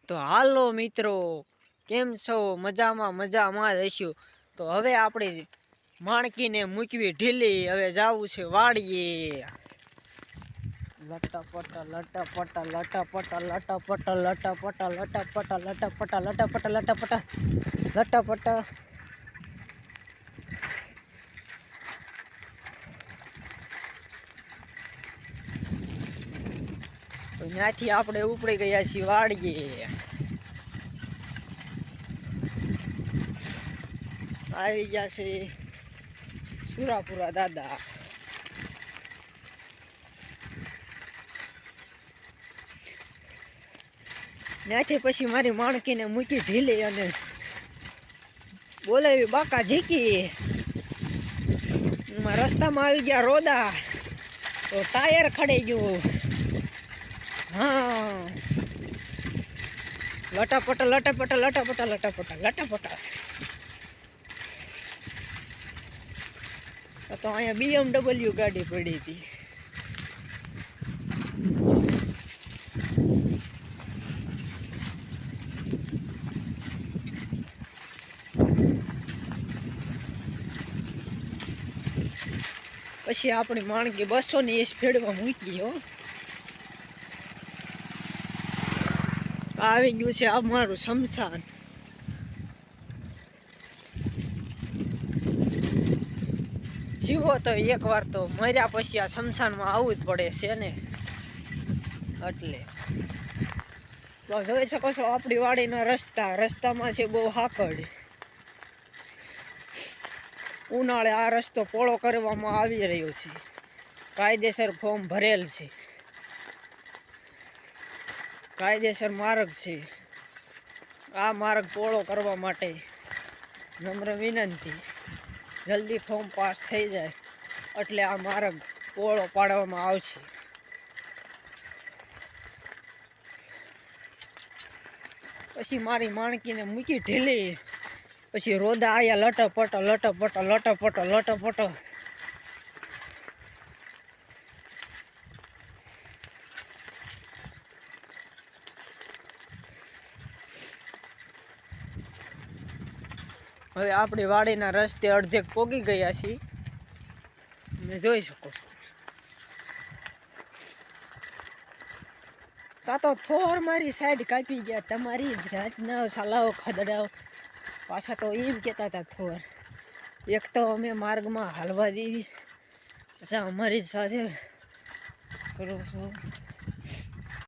તો હાલો મિત્રો, કેમ છો? મજામાં જ હશું. તો હવે આપણે માણકીને મૂકવી ઢીલી, હવે જવું છે વાડીએ. લટાપટા લટાપટા લટાપટા લટાપટા લટાપટા લટાપટા લટાપટા લટાપટા લટાપટા લટાપટા. ત્યાંથી આપણે ઉપડી ગયા છીએ વાડીએ. આવી ગયા છે સુરાપુરા દાદા. ત્યાંથી પછી મારી માણકીને મૂકી ઢીલી અને બોલાવી બાકા ઝીકી. રસ્તામાં આવી ગયા રોદા, તો ટાયર ખડી ગયું. હા, લટાપટા લટાપટા લટાપટા લટાપટા લટાપટા. તો અહીંયા BMW ગાડી પડી હતી. પછી આપણી માણકી 200ની સ્પીડમાં મૂકી. હો, આવી ગયું છે અમારું શમશાન. જીવો તો એકવાર તો મર્યા પછી આ શમશાનમાં આવવું જ પડે છે ને. એટલે તો જોઈ શકો છો આપણી વાડીના રસ્તામાં છે બહુ હાકડ. ઉનાળે આ રસ્તો પોળો કરવામાં આવી રહ્યો છે. કાયદેસર ફોર્મ ભરેલ છે. કાયદેસર માર્ગ છે. આ માર્ગ પોળો કરવા માટે નમ્ર વિનંતી, જલ્દી ફોર્મ પાસ થઈ જાય એટલે આ માર્ગ પોળો પાડવામાં આવશે. પછી મારી માણકીને મૂકી ઢીલી. પછી રોદા આયા લટપટ લટપટ લટપટ લટપટ. હવે આપણી વાડીના રસ્તે અડધેક પોગી ગયા છીએ. તમે જોઈ શકો છો. તા તો થોર મારી સાઈડ કાપી ગયા. તમારી જાતના સાલાઓ ખદડાઓ પાછા તો એમ કહેતા હતા થોર. એક તો અમે માર્ગમાં હાલવા દેવી, પાછા અમારી સાથે કરો છો.